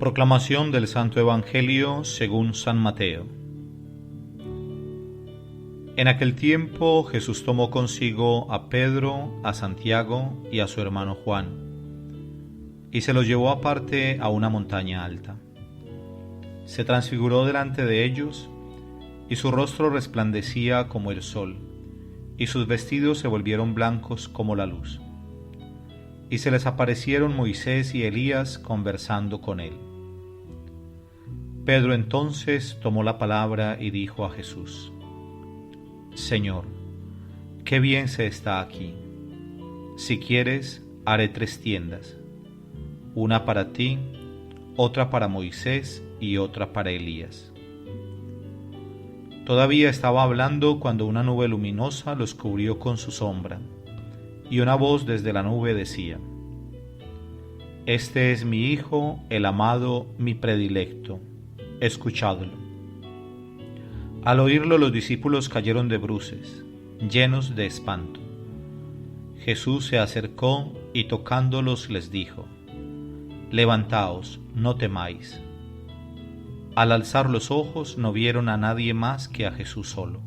Proclamación del Santo Evangelio según San Mateo. En aquel tiempo Jesús tomó consigo a Pedro, a Santiago y a su hermano Juan, y se los llevó aparte a una montaña alta. Se transfiguró delante de ellos, y su rostro resplandecía como el sol, y sus vestidos se volvieron blancos como la luz. Y se les aparecieron Moisés y Elías conversando con él. Pedro entonces tomó la palabra y dijo a Jesús: Señor, qué bien se está aquí. Si quieres, haré 3 tiendas, una para ti, otra para Moisés y otra para Elías. Todavía estaba hablando cuando una nube luminosa los cubrió con su sombra, y una voz desde la nube decía: Este es mi Hijo, el amado, mi predilecto, escuchadlo. Al oírlo, los discípulos cayeron de bruces, llenos de espanto. Jesús se acercó y tocándolos les dijo: Levantaos, no temáis. Al alzar los ojos no vieron a nadie más que a Jesús solo.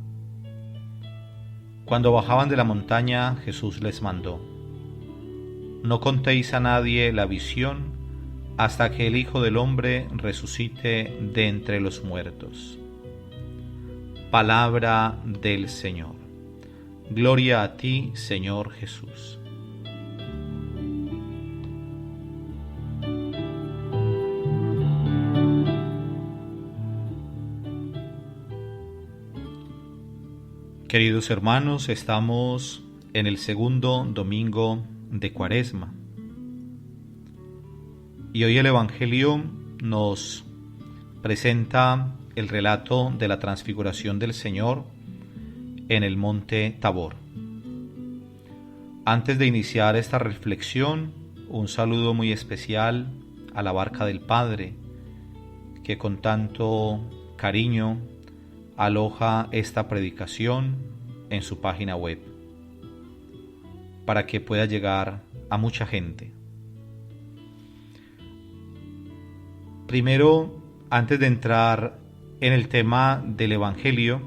Cuando bajaban de la montaña, Jesús les mandó: No contéis a nadie la visión hasta que el Hijo del Hombre resucite de entre los muertos. Palabra del Señor. Gloria a ti, Señor Jesús. Queridos hermanos, estamos en el segundo domingo de Cuaresma. Y hoy el Evangelio nos presenta el relato de la transfiguración del Señor en el monte Tabor. Antes de iniciar esta reflexión, un saludo muy especial a la Barca del Padre, que con tanto cariño aloja esta predicación en su página web, para que pueda llegar a mucha gente. Primero, antes de entrar en el tema del Evangelio,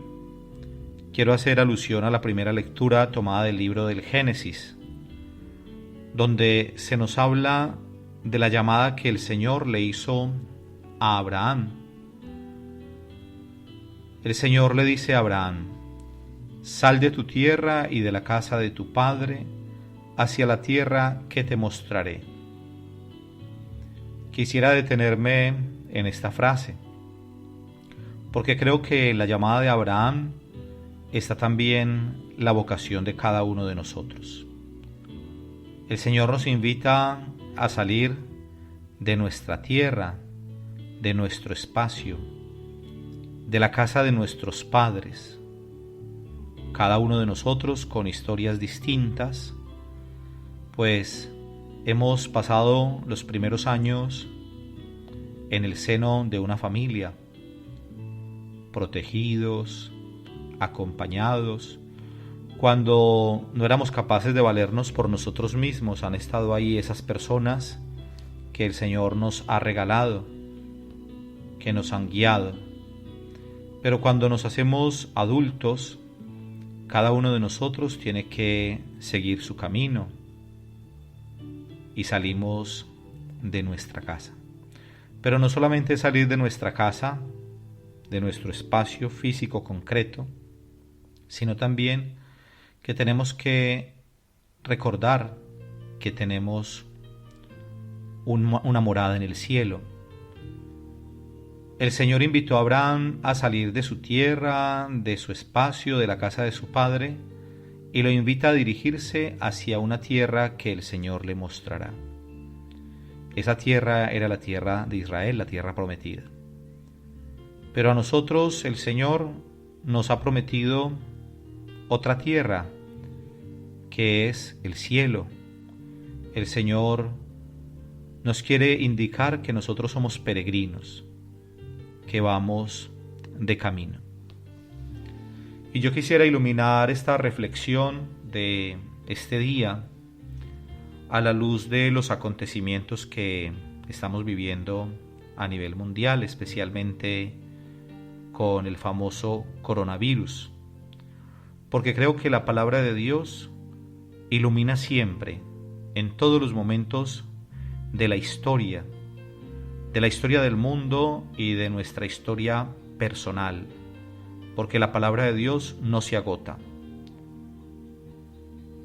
quiero hacer alusión a la primera lectura tomada del libro del Génesis, donde se nos habla de la llamada que el Señor le hizo a Abraham. El Señor le dice a Abraham: Sal de tu tierra y de la casa de tu padre hacia la tierra que te mostraré. Quisiera detenerme en esta frase, porque creo que en la llamada de Abraham está también la vocación de cada uno de nosotros. El Señor nos invita a salir de nuestra tierra, de nuestro espacio, de la casa de nuestros padres, cada uno de nosotros con historias distintas, pues hemos pasado los primeros años en el seno de una familia, protegidos, acompañados. Cuando no éramos capaces de valernos por nosotros mismos, han estado ahí esas personas que el Señor nos ha regalado, que nos han guiado. Pero cuando nos hacemos adultos, cada uno de nosotros tiene que seguir su camino y salimos de nuestra casa. Pero no solamente salir de nuestra casa, de nuestro espacio físico concreto, sino también que tenemos que recordar que tenemos una morada en el cielo. El Señor invitó a Abraham a salir de su tierra, de su espacio, de la casa de su padre, y lo invita a dirigirse hacia una tierra que el Señor le mostrará. Esa tierra era la tierra de Israel, la tierra prometida. Pero a nosotros el Señor nos ha prometido otra tierra, que es el cielo. El Señor nos quiere indicar que nosotros somos peregrinos, que vamos de camino. Y yo quisiera iluminar esta reflexión de este día a la luz de los acontecimientos que estamos viviendo a nivel mundial, especialmente con el famoso coronavirus, porque creo que la palabra de Dios ilumina siempre, en todos los momentos de la historia del mundo y de nuestra historia personal, porque la palabra de Dios no se agota.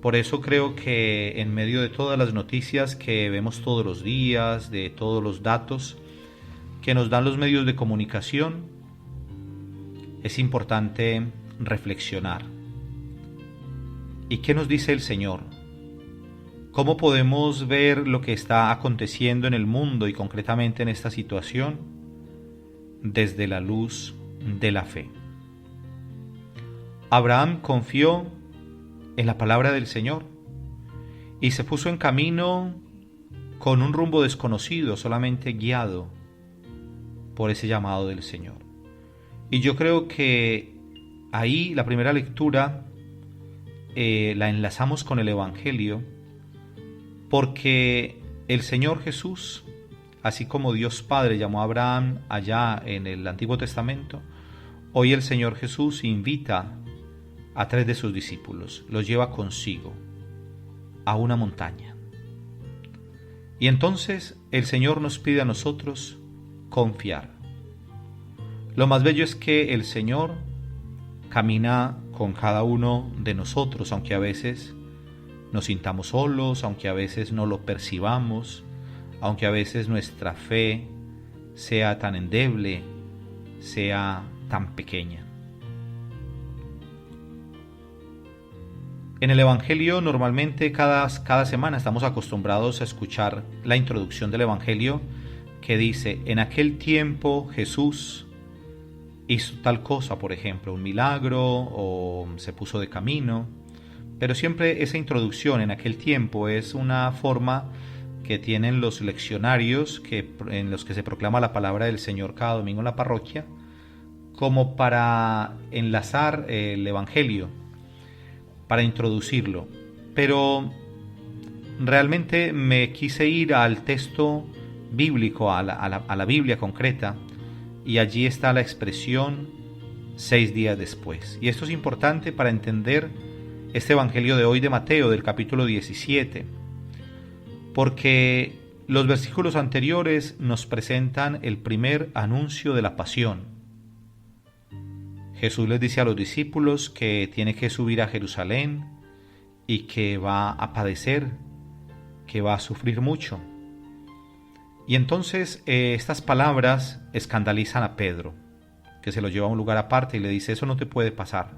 Por eso creo que en medio de todas las noticias que vemos todos los días, de todos los datos que nos dan los medios de comunicación, es importante reflexionar. ¿Y qué nos dice el Señor? ¿Cómo podemos ver lo que está aconteciendo en el mundo y concretamente en esta situación? Desde la luz de la fe. Abraham confió en la palabra del Señor y se puso en camino con un rumbo desconocido, solamente guiado por ese llamado del Señor. Y yo creo que ahí la primera lectura la enlazamos con el Evangelio, porque el Señor Jesús, así como Dios Padre llamó a Abraham allá en el Antiguo Testamento, hoy el Señor Jesús invita a 3 de sus discípulos, los lleva consigo a una montaña. Y entonces el Señor nos pide a nosotros confiar. Lo más bello es que el Señor camina con cada uno de nosotros, aunque a veces nos sintamos solos, aunque a veces no lo percibamos, aunque a veces nuestra fe sea tan endeble, sea tan pequeña. En el Evangelio normalmente cada semana estamos acostumbrados a escuchar la introducción del Evangelio que dice: en aquel tiempo Jesús hizo tal cosa, por ejemplo, un milagro o se puso de camino. Pero siempre esa introducción, en aquel tiempo, es una forma que tienen los leccionarios en los que se proclama la palabra del Señor cada domingo en la parroquia, como para enlazar el Evangelio, para introducirlo. Pero realmente me quise ir al texto bíblico, a la Biblia concreta, y allí está la expresión 6 días después. Y esto es importante para entender este Evangelio de hoy de Mateo, del capítulo 17, porque los versículos anteriores nos presentan el primer anuncio de la pasión. Jesús les dice a los discípulos que tiene que subir a Jerusalén y que va a padecer, que va a sufrir mucho. Y entonces estas palabras escandalizan a Pedro, que se lo lleva a un lugar aparte y le dice: eso no te puede pasar.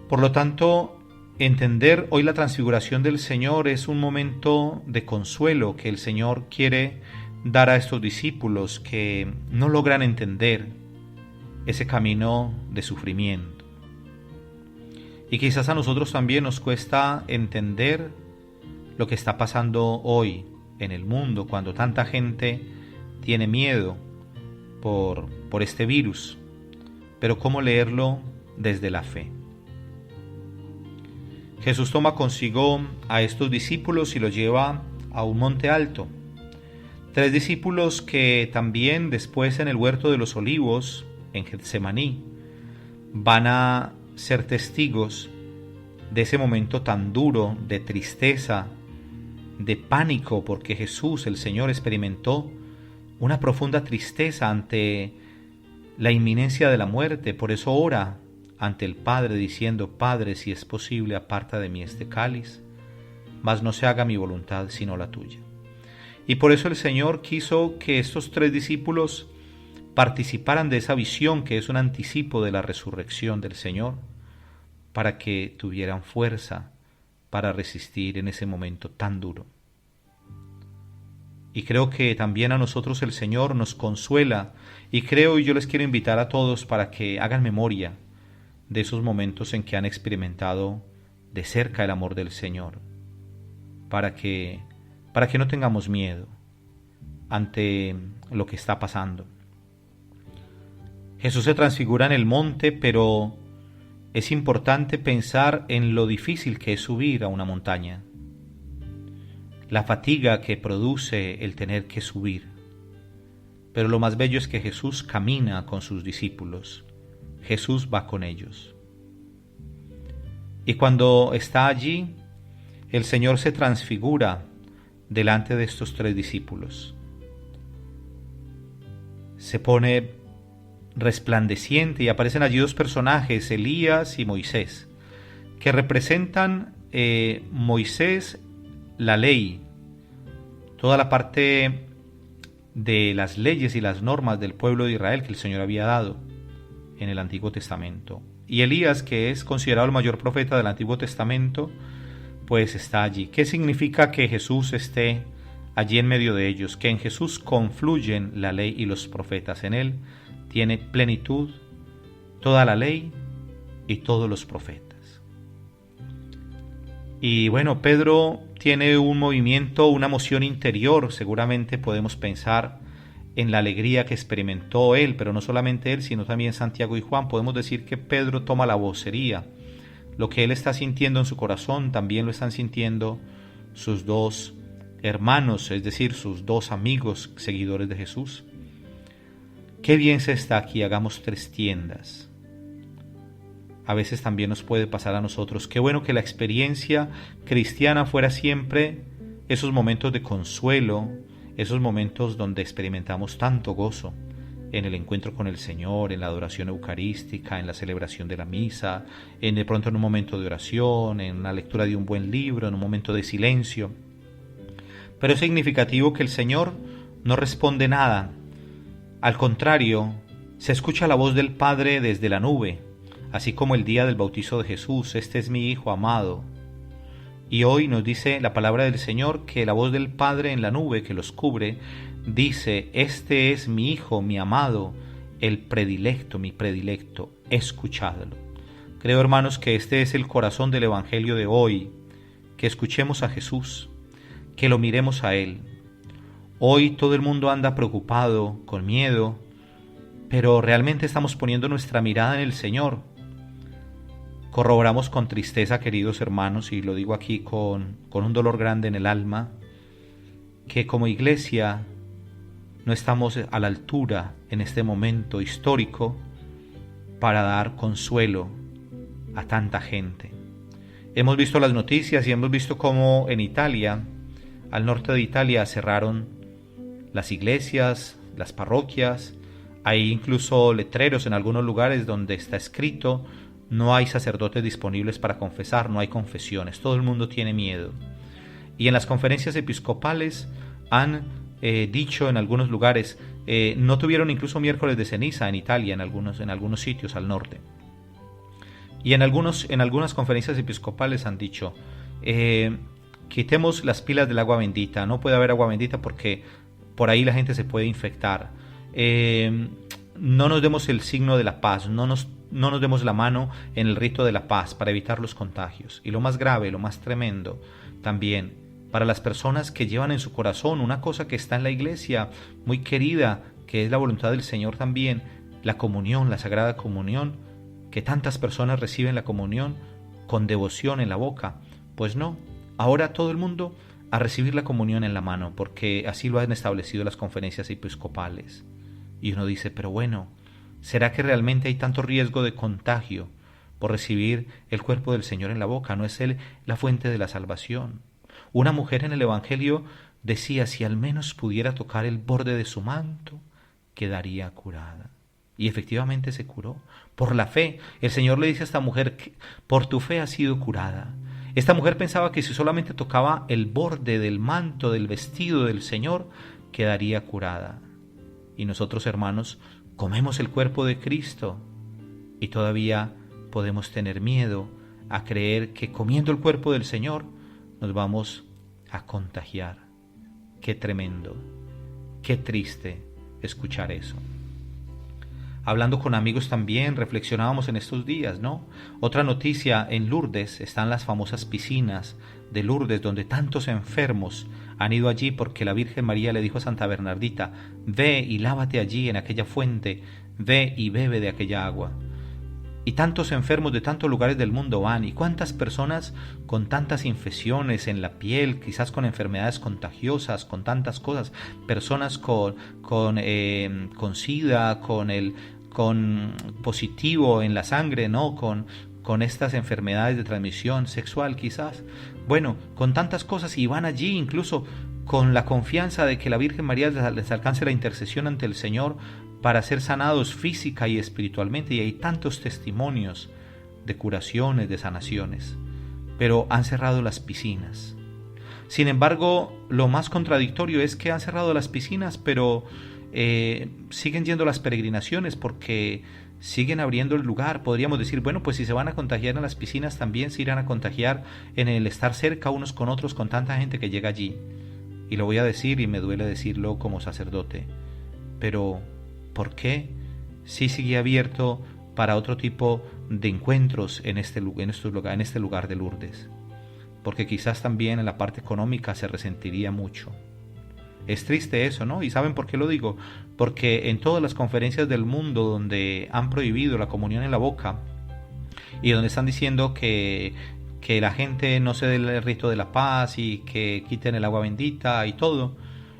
Por lo tanto, entender hoy la transfiguración del Señor es un momento de consuelo que el Señor quiere dar a estos discípulos que no logran entender ese camino de sufrimiento. Y quizás a nosotros también nos cuesta entender lo que está pasando hoy en el mundo, cuando tanta gente tiene miedo por este virus. Pero ¿cómo leerlo desde la fe? Jesús toma consigo a estos discípulos y los lleva a un monte alto. 3 discípulos que también después en el huerto de los olivos, en Getsemaní, van a ser testigos de ese momento tan duro, de tristeza, de pánico, porque Jesús, el Señor, experimentó una profunda tristeza ante la inminencia de la muerte. Por eso ora ante el Padre diciendo: Padre, si es posible, aparta de mí este cáliz, mas no se haga mi voluntad sino la tuya. Y por eso el Señor quiso que estos 3 discípulos participaran de esa visión que es un anticipo de la resurrección del Señor, para que tuvieran fuerza para resistir en ese momento tan duro. Y creo que también a nosotros el Señor nos consuela, y creo, y yo les quiero invitar a todos para que hagan memoria de esos momentos en que han experimentado de cerca el amor del Señor, para que no tengamos miedo ante lo que está pasando. Jesús se transfigura en el monte, pero es importante pensar en lo difícil que es subir a una montaña, la fatiga que produce el tener que subir. pero lo más bello es que Jesús camina con sus discípulos. Jesús va con ellos. Y cuando está allí, el Señor se transfigura delante de estos 3 discípulos. Se pone resplandeciente y aparecen allí 2 personajes, Elías y Moisés, que representan Moisés, la ley, toda la parte de las leyes y las normas del pueblo de Israel que el Señor había dado en el Antiguo Testamento. Y Elías, que es considerado el mayor profeta del Antiguo Testamento, pues está allí. ¿Qué significa que Jesús esté allí en medio de ellos? Que en Jesús confluyen la ley y los profetas. En Él tiene plenitud toda la ley y todos los profetas. Y bueno, Pedro tiene un movimiento, una emoción interior. Seguramente podemos pensar en la alegría que experimentó él, pero no solamente él, sino también Santiago y Juan. Podemos decir que Pedro toma la vocería. Lo que él está sintiendo en su corazón también lo están sintiendo sus 2 hermanos, es decir, sus 2 amigos seguidores de Jesús. Qué bien se está aquí, hagamos 3 tiendas. A veces también nos puede pasar a nosotros. Qué bueno que la experiencia cristiana fuera siempre esos momentos de consuelo, esos momentos donde experimentamos tanto gozo en el encuentro con el Señor, en la adoración eucarística, en la celebración de la misa, de pronto en un momento de oración, en la lectura de un buen libro, en un momento de silencio. Pero es significativo que el Señor no responde nada. Al contrario, se escucha la voz del Padre desde la nube, así como el día del bautizo de Jesús: este es mi Hijo amado. Y hoy nos dice la palabra del Señor que la voz del Padre en la nube que los cubre dice: este es mi Hijo, mi amado, el predilecto, mi predilecto, escuchadlo. Creo, hermanos, que este es el corazón del Evangelio de hoy, que escuchemos a Jesús, que lo miremos a Él. Hoy todo el mundo anda preocupado, con miedo, pero realmente estamos poniendo nuestra mirada en el Señor. Corroboramos con tristeza, queridos hermanos, y lo digo aquí con un dolor grande en el alma, que como iglesia no estamos a la altura en este momento histórico para dar consuelo a tanta gente. Hemos visto las noticias y hemos visto cómo en Italia, al norte de Italia, cerraron las iglesias, las parroquias. Hay incluso letreros en algunos lugares donde está escrito: no hay sacerdotes disponibles para confesar, no hay confesiones, todo el mundo tiene miedo. Y en las conferencias episcopales han dicho en algunos lugares, no tuvieron incluso miércoles de ceniza en Italia, en algunos sitios al norte. Y en algunas conferencias episcopales han dicho, quitemos las pilas del agua bendita, no puede haber agua bendita porque por ahí la gente se puede infectar. No nos demos el signo de la paz, no nos demos la mano en el rito de la paz para evitar los contagios. Y lo más grave, lo más tremendo también, para las personas que llevan en su corazón una cosa que está en la iglesia muy querida, que es la voluntad del Señor también, la comunión, la Sagrada Comunión, que tantas personas reciben la comunión con devoción en la boca. Pues no, ahora todo el mundo a recibir la comunión en la mano, porque así lo han establecido las conferencias episcopales. Y uno dice, pero bueno, ¿será que realmente hay tanto riesgo de contagio por recibir el cuerpo del Señor en la boca? ¿No es Él la fuente de la salvación? Una mujer en el Evangelio decía, si al menos pudiera tocar el borde de su manto, quedaría curada. Y efectivamente se curó. Por la fe, el Señor le dice a esta mujer, por tu fe has sido curada. Esta mujer pensaba que si solamente tocaba el borde del manto, del vestido del Señor, quedaría curada. Y nosotros, hermanos, comemos el cuerpo de Cristo y todavía podemos tener miedo a creer que comiendo el cuerpo del Señor nos vamos a contagiar. Qué tremendo, qué triste escuchar eso. Hablando con amigos también reflexionábamos en estos días, ¿no? Otra noticia, en Lourdes están las famosas piscinas de Lourdes, donde tantos enfermos han ido allí porque la Virgen María le dijo a Santa Bernardita, ve y lávate allí en aquella fuente, ve y bebe de aquella agua. Y tantos enfermos de tantos lugares del mundo van. Y cuántas personas con tantas infecciones en la piel, quizás con enfermedades contagiosas, con tantas cosas. Personas con SIDA, con positivo en la sangre, ¿no? Con estas enfermedades de transmisión sexual quizás. Bueno, con tantas cosas, y van allí incluso con la confianza de que la Virgen María les alcance la intercesión ante el Señor para ser sanados física y espiritualmente. Y hay tantos testimonios de curaciones, de sanaciones, pero han cerrado las piscinas. Sin embargo, lo más contradictorio es que han cerrado las piscinas, pero siguen yendo las peregrinaciones porque siguen abriendo el lugar. Podríamos decir, bueno, pues si se van a contagiar en las piscinas, también se irán a contagiar en el estar cerca unos con otros, con tanta gente que llega allí. Y lo voy a decir, y me duele decirlo como sacerdote, pero ¿por qué sí sigue abierto para otro tipo de encuentros en este lugar de Lourdes? Porque quizás también en la parte económica se resentiría mucho. Es triste eso, ¿no? ¿Y saben por qué lo digo? Porque en todas las conferencias del mundo donde han prohibido la comunión en la boca y donde están diciendo que la gente no se dé el rito de la paz y que quiten el agua bendita y todo,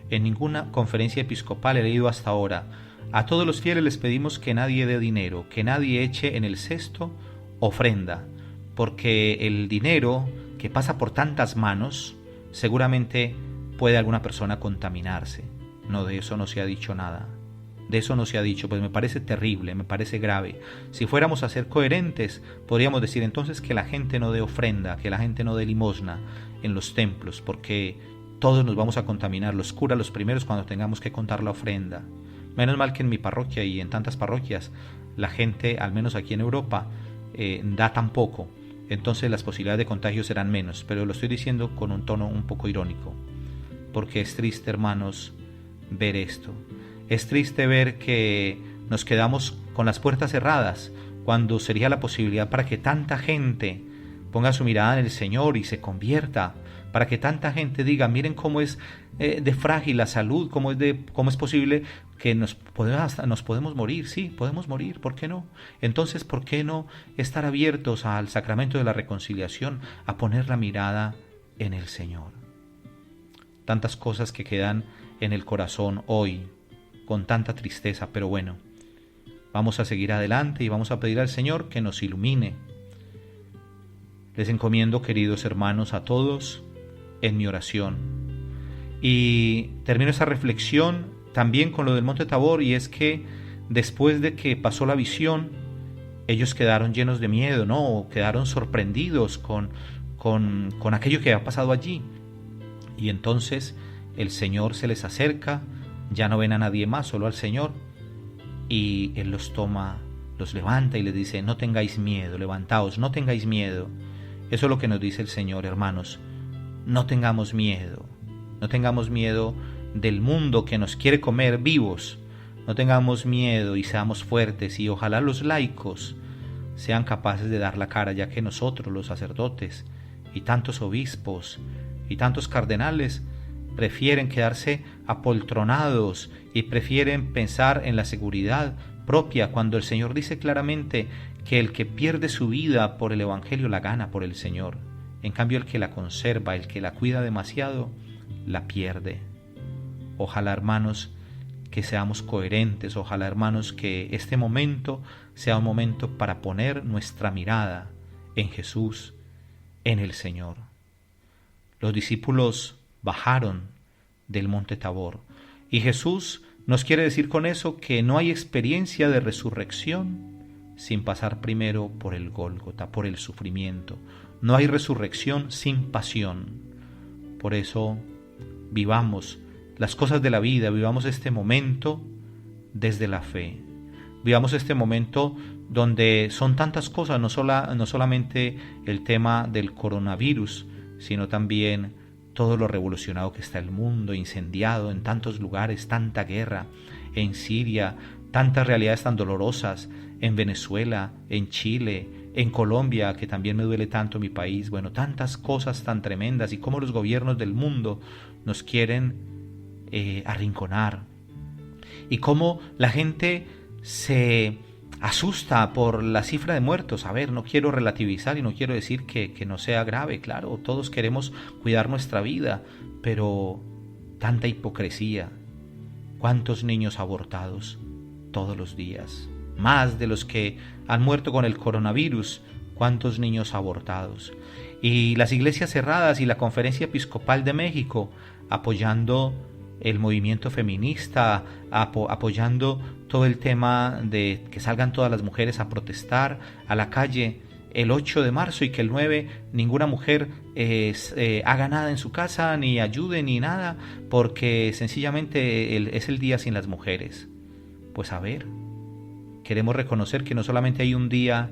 en ninguna conferencia episcopal he leído hasta ahora: a todos los fieles les pedimos que nadie dé dinero, que nadie eche en el cesto ofrenda, porque el dinero que pasa por tantas manos seguramente puede alguna persona contaminarse. No, de eso no se ha dicho nada. De eso no se ha dicho, pues me parece terrible, me parece grave. Si fuéramos a ser coherentes, podríamos decir entonces que la gente no dé ofrenda, que la gente no dé limosna en los templos, porque todos nos vamos a contaminar, los curas los primeros cuando tengamos que contar la ofrenda. Menos mal que en mi parroquia y en tantas parroquias la gente, al menos aquí en Europa, da tan poco, entonces las posibilidades de contagio serán menos, pero lo estoy diciendo con un tono un poco irónico, porque es triste, hermanos, ver esto. Es triste ver que nos quedamos con las puertas cerradas cuando sería la posibilidad para que tanta gente ponga su mirada en el Señor y se convierta, para que tanta gente diga, miren cómo es de frágil la salud, cómo es posible que nos podemos morir. Sí, podemos morir, ¿por qué no? Entonces, ¿por qué no estar abiertos al sacramento de la reconciliación, a poner la mirada en el Señor? Tantas cosas que quedan en el corazón hoy, con tanta tristeza, pero bueno, vamos a seguir adelante y vamos a pedir al Señor que nos ilumine. Les encomiendo, queridos hermanos, a todos en mi oración. Y termino esta reflexión también con lo del Monte Tabor, y es que después de que pasó la visión, ellos quedaron llenos de miedo, ¿no? Quedaron sorprendidos con aquello que había pasado allí. Y entonces el Señor se les acerca, ya no ven a nadie más, solo al Señor, y Él los toma, los levanta y les dice, no tengáis miedo, levantaos, no tengáis miedo. Eso es lo que nos dice el Señor, hermanos, no tengamos miedo del mundo que nos quiere comer vivos, no tengamos miedo y seamos fuertes, y ojalá los laicos sean capaces de dar la cara, ya que nosotros, los sacerdotes, y tantos obispos, y tantos cardenales, prefieren quedarse apoltronados y prefieren pensar en la seguridad propia, cuando el Señor dice claramente que el que pierde su vida por el Evangelio la gana por el Señor. En cambio, el que la conserva, el que la cuida demasiado, la pierde. Ojalá, hermanos, que seamos coherentes, ojalá, hermanos, que este momento sea un momento para poner nuestra mirada en Jesús, en el Señor. Los discípulos bajaron del Monte Tabor, y Jesús nos quiere decir con eso que no hay experiencia de resurrección sin pasar primero por el Gólgota, por el sufrimiento. No hay resurrección sin pasión. Por eso vivamos las cosas de la vida, vivamos este momento desde la fe. Vivamos este momento donde son tantas cosas, no solamente el tema del coronavirus, sino también todo lo revolucionado que está el mundo, incendiado en tantos lugares, tanta guerra, en Siria, tantas realidades tan dolorosas, en Venezuela, en Chile, en Colombia, que también me duele tanto mi país. Bueno, tantas cosas tan tremendas, y cómo los gobiernos del mundo nos quieren arrinconar, y cómo la gente se asusta por la cifra de muertos. A ver, no quiero relativizar y no quiero decir que no sea grave, claro, todos queremos cuidar nuestra vida, pero tanta hipocresía. ¿Cuántos niños abortados todos los días? Más de los que han muerto con el coronavirus. ¿Cuántos niños abortados? Y las iglesias cerradas y la Conferencia Episcopal de México apoyando el movimiento feminista, apoyando todo el tema de que salgan todas las mujeres a protestar a la calle el 8 de marzo y que el 9 ninguna mujer haga nada en su casa, ni ayude, ni nada, porque sencillamente es el día sin las mujeres. Pues a ver, queremos reconocer que no solamente hay un día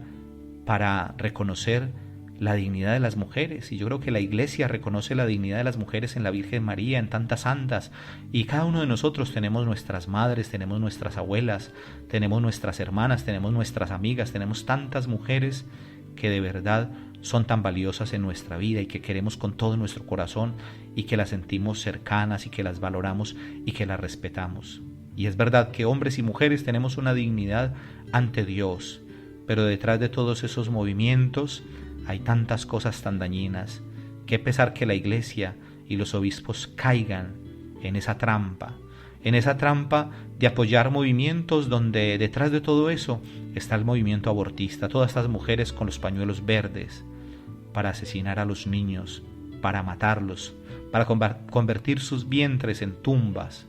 para reconocer la dignidad de las mujeres, y yo creo que la Iglesia reconoce la dignidad de las mujeres en la Virgen María, en tantas santas, y cada uno de nosotros tenemos nuestras madres, tenemos nuestras abuelas, tenemos nuestras hermanas, tenemos nuestras amigas, tenemos tantas mujeres que de verdad son tan valiosas en nuestra vida y que queremos con todo nuestro corazón y que las sentimos cercanas y que las valoramos y que las respetamos. Y es verdad que hombres y mujeres tenemos una dignidad ante Dios, pero detrás de todos esos movimientos hay tantas cosas tan dañinas. Qué pesar que la Iglesia y los obispos caigan en esa trampa de apoyar movimientos donde detrás de todo eso está el movimiento abortista, todas estas mujeres con los pañuelos verdes para asesinar a los niños, para matarlos, para convertir sus vientres en tumbas,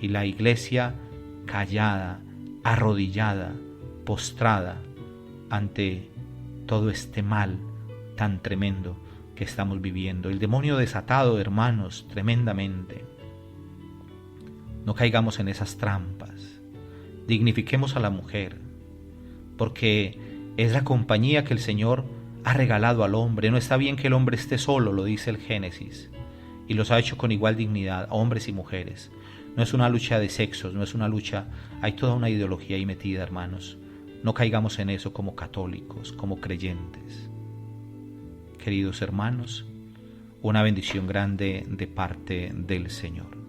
y la Iglesia callada, arrodillada, postrada ante todo este mal tan tremendo que estamos viviendo. El demonio desatado, hermanos, tremendamente. No caigamos en esas trampas. Dignifiquemos a la mujer, porque es la compañía que el Señor ha regalado al hombre. No está bien que el hombre esté solo, lo dice el Génesis, y los ha hecho con igual dignidad, hombres y mujeres. No es una lucha de sexos, no es una lucha, hay toda una ideología ahí metida, hermanos. No caigamos en eso como católicos, como creyentes. Queridos hermanos, una bendición grande de parte del Señor.